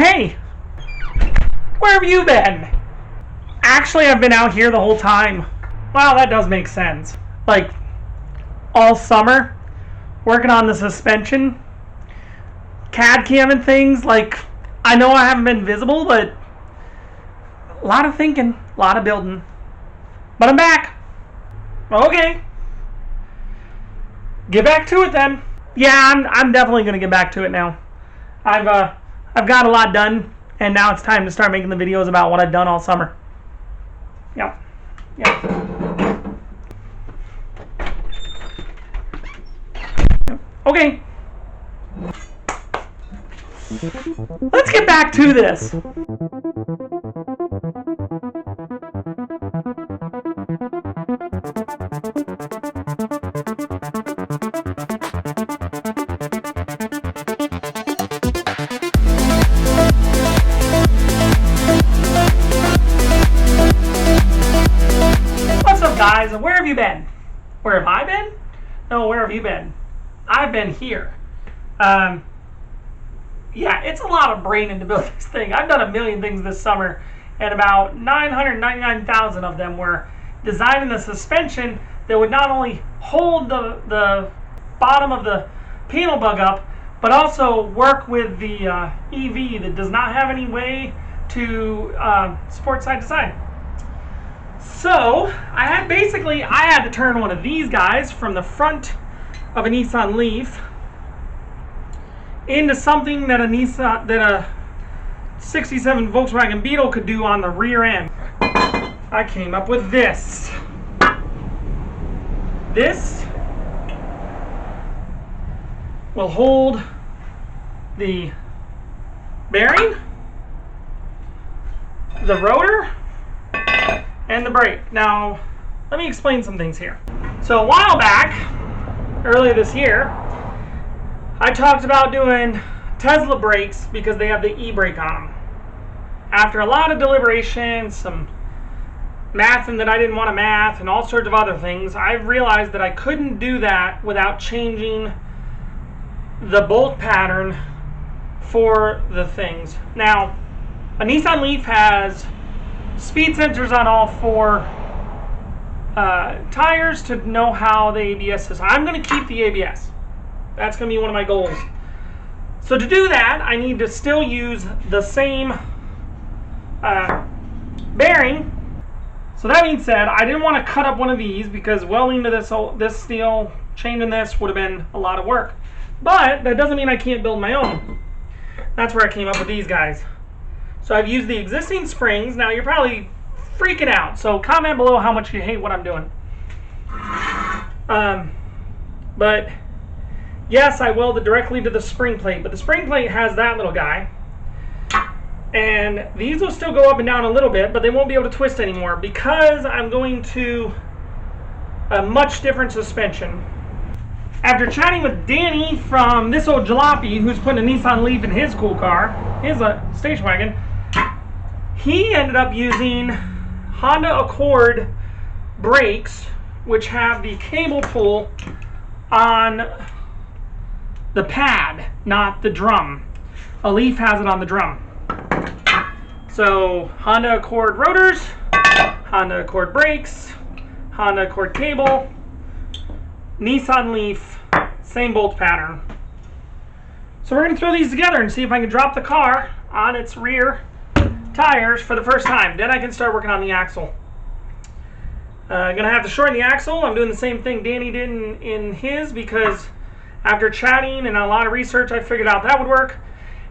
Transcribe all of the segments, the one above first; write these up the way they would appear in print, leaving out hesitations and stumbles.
hey! Where have you been? Actually, I've been out here the whole time. Wow, that does make sense. Like, all summer, working on the suspension, CAD camming things. Like, I know I haven't been visible, but a lot of thinking, a lot of building. But I'm back. Okay. Get back to it then. Yeah, I'm definitely gonna get back to it now. I've got a lot done, and now it's time to start making the videos about what I've done all summer. Yep. Okay. Let's get back to this. Guys, where have you been? Where have I been? No, where have you been? I've been here. Yeah, it's a lot of brain to build this thing. I've done a million things this summer, and about 999,000 of them were designing the suspension that would not only hold the bottom of the panel bug up, but also work with the EV that does not have any way to support side to side. So, I had to turn one of these guys from the front of a Nissan LEAF into something that a 67 Volkswagen Beetle could do on the rear end. I came up with this. This will hold the bearing, the rotor, and the brake. Now, let me explain some things here. So a while back, earlier this year, I talked about doing Tesla brakes because they have the e-brake on them. After a lot of deliberation, some mathing that I didn't want to math, and all sorts of other things, I realized that I couldn't do that without changing the bolt pattern for the things. Now, a Nissan LEAF has speed sensors on all four tires to know how the ABS is. I'm going to keep the ABS. That's going to be one of my goals. So to do that, I need to still use the same bearing. So that being said, I didn't want to cut up one of these because welding to this steel, changing this would have been a lot of work. But that doesn't mean I can't build my own. That's where I came up with these guys. So I've used the existing springs. Now you're probably freaking out. So comment below how much you hate what I'm doing. But yes, I welded directly to the spring plate. But the spring plate has that little guy. And these will still go up and down a little bit, but they won't be able to twist anymore because I'm going to a much different suspension. After chatting with Danny from This Old Jalopy, who's putting a Nissan LEAF in his cool car, his station wagon, he ended up using Honda Accord brakes, which have the cable pull on the pad, not the drum. A LEAF has it on the drum. So Honda Accord rotors, Honda Accord brakes, Honda Accord cable, Nissan LEAF, same bolt pattern. So we're going to throw these together and see if I can drop the car on its rear tires for the first time. Then I can start working on the axle. I'm going to have to shorten the axle. I'm doing the same thing Danny did in his because after chatting and a lot of research, I figured out that would work.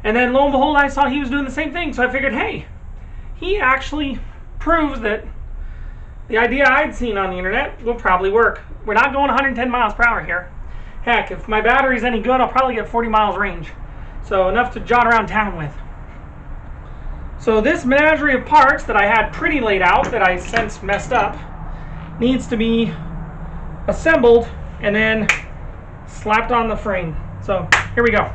And then lo and behold, I saw he was doing the same thing. So I figured, hey, he actually proves that the idea I'd seen on the internet will probably work. We're not going 110 miles per hour here. Heck, if my battery's any good, I'll probably get 40 miles range. So enough to jot around town with. So this menagerie of parts that I had pretty laid out, that I since messed up, needs to be assembled and then slapped on the frame. So here we go.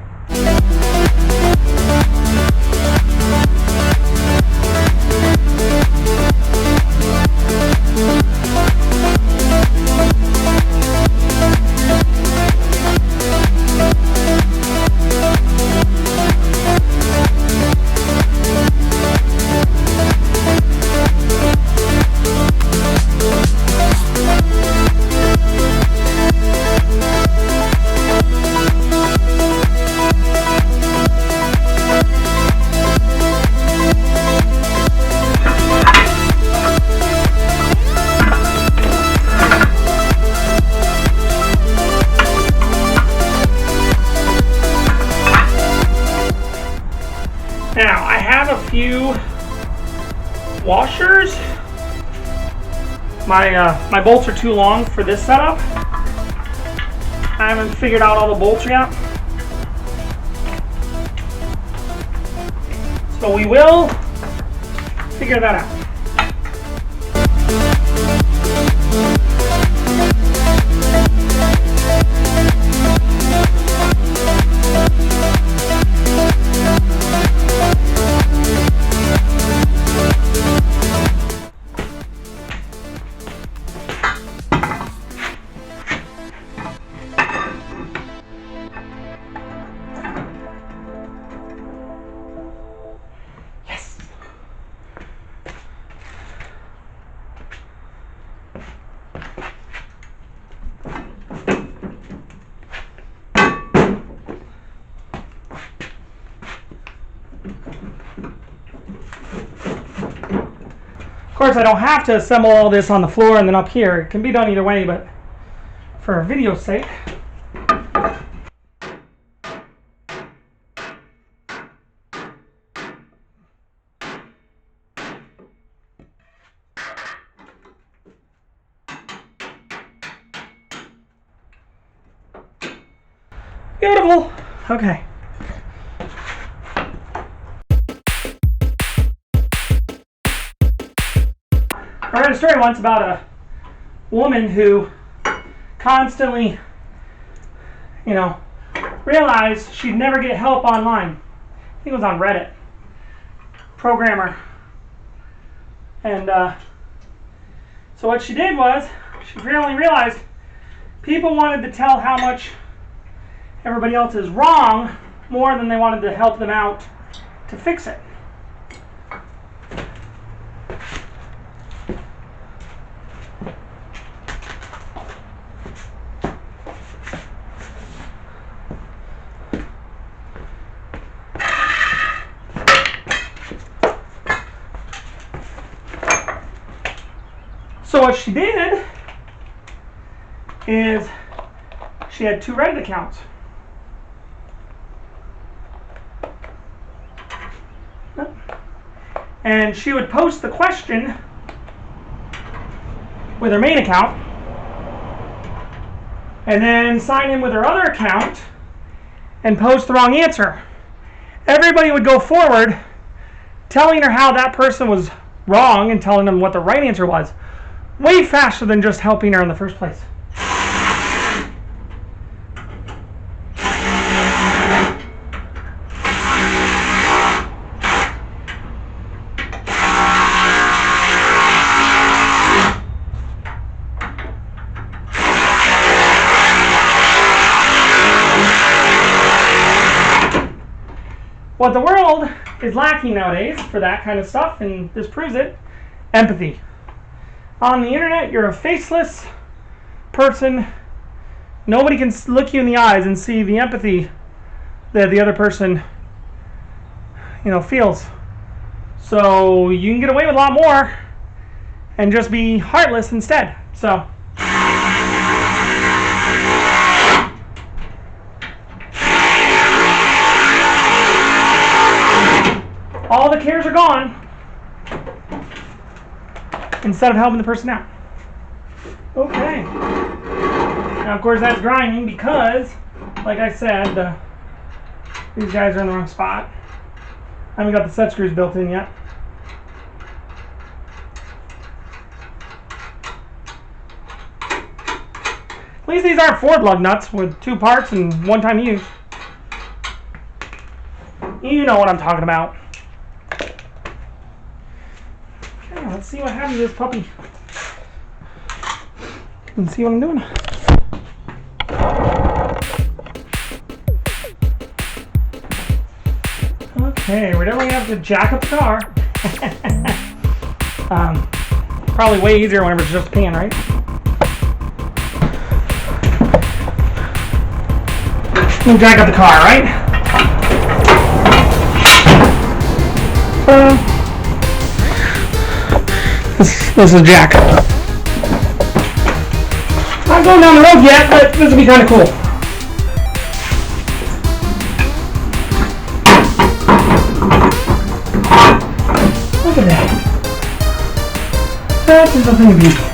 few washers. My bolts are too long for this setup. I haven't figured out all the bolts yet. So we will figure that out. Of course, I don't have to assemble all this on the floor and then up here. It can be done either way, but for video's sake. Beautiful. Okay. I read a story once about a woman who constantly, realized she'd never get help online. I think it was on Reddit. Programmer. And so what she did was, she finally realized people wanted to tell how much everybody else is wrong more than they wanted to help them out to fix it. So what she did is she had 2 Reddit accounts. And she would post the question with her main account and then sign in with her other account and post the wrong answer. Everybody would go forward telling her how that person was wrong and telling them what the right answer was. Way faster than just helping her in the first place. What the world is lacking nowadays for that kind of stuff, and this proves it, empathy. On the internet, you're a faceless person. Nobody can look you in the eyes and see the empathy that the other person, feels. So you can get away with a lot more and just be heartless instead. So. All the cares are gone instead of helping the person out. Okay. Now, of course, that's grinding because, like I said, these guys are in the wrong spot. I haven't got the set screws built in yet. At least these aren't Ford lug nuts with 2 parts and one-time use. You know what I'm talking about. Okay, let's see what happens to this puppy. Let's see what I'm doing. Okay, we definitely have to jack up the car. Probably way easier whenever it's just a pan, right? We'll jack up the car, right? This is Jack. Not going down the road yet, but this will be kind of cool. That is a thing of beauty.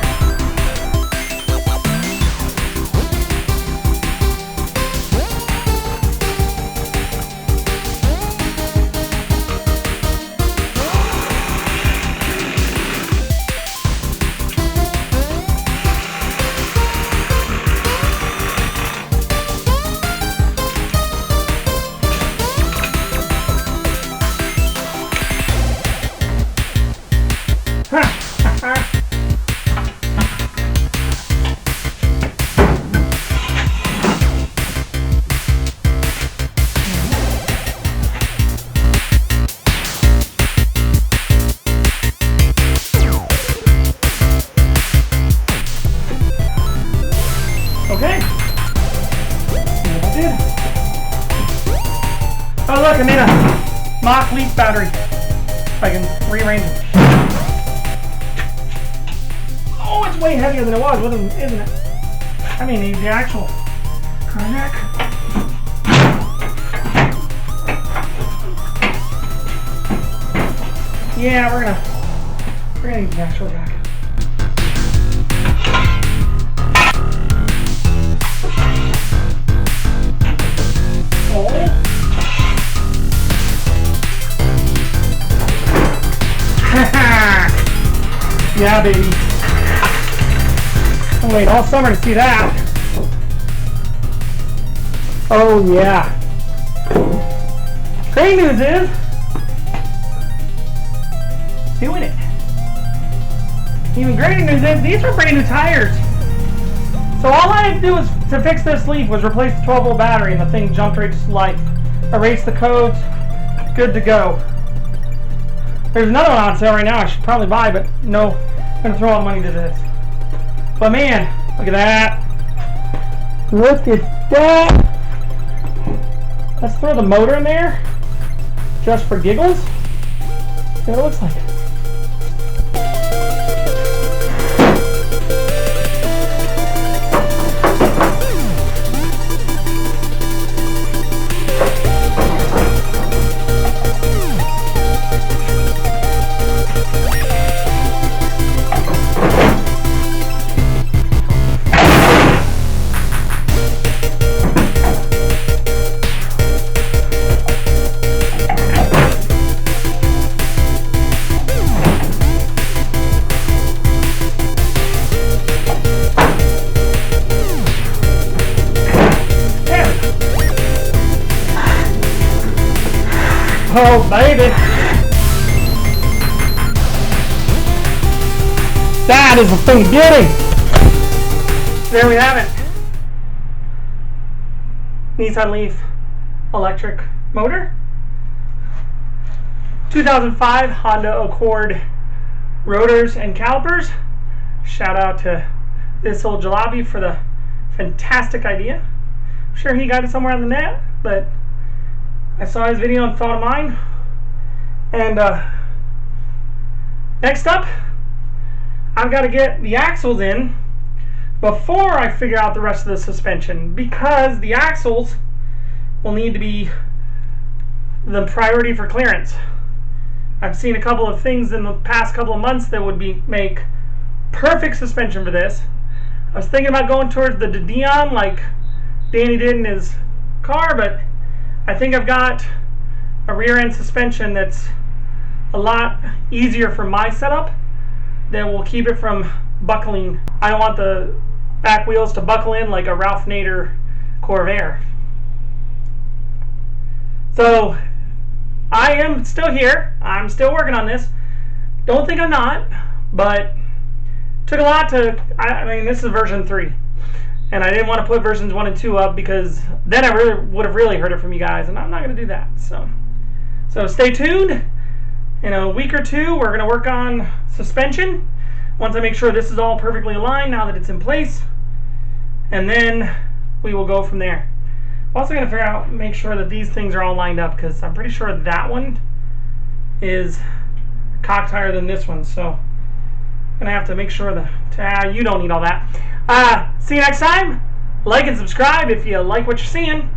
Okay. See what I did. Oh look, I made a mock LEAF battery. If I can rearrange it. Oh, it's way heavier than it was, isn't it? I mean, the actual neck. Yeah, we're gonna use the actual jack. Yeah, baby. I'll wait all summer to see that. Oh, yeah. Great news is, doing it. Even greater news is, these are brand new tires. So all I had to do to fix this LEAF was replace the 12-volt battery, and the thing jumped right to life. Erase the codes, good to go. There's another one on sale right now I should probably buy, but no, I'm going to throw all the money to this. But man, look at that. Look at that. Let's throw the motor in there, just for giggles. See what it looks like. Oh, baby. That is a thing of beauty. There we have it. Nissan LEAF electric motor. 2005 Honda Accord rotors and calipers. Shout out to this old jalopy for the fantastic idea. I'm sure he got it somewhere on the net, but I saw his video and thought of mine. And next up, I've got to get the axles in before I figure out the rest of the suspension, because the axles will need to be the priority for clearance. I've seen a couple of things in the past couple of months that would make perfect suspension for this. I was thinking about going towards the Dion like Danny did in his car, but I think I've got a rear end suspension that's a lot easier for my setup that will keep it from buckling. I don't want the back wheels to buckle in like a Ralph Nader Corvair. So I am still here. I'm still working on this. Don't think I'm not, but took a lot to, I mean, this is version 3. And I didn't want to put versions 1 and 2 up because then I really would have really heard it from you guys, and I'm not going to do that. So stay tuned. In a week or two, we're going to work on suspension. Once I make sure this is all perfectly aligned now that it's in place, and then we will go from there. I'm also going to make sure that these things are all lined up, because I'm pretty sure that one is cocked higher than this one. So I'm going to have to make sure that you don't need all that. See you next time. Like and subscribe if you like what you're seeing.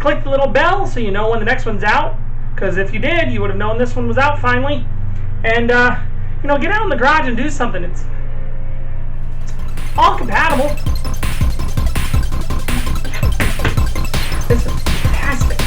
Click the little bell so you know when the next one's out, because if you did, you would have known this one was out finally. And You know, get out in the garage and do something. It's all compatible. This is fantastic.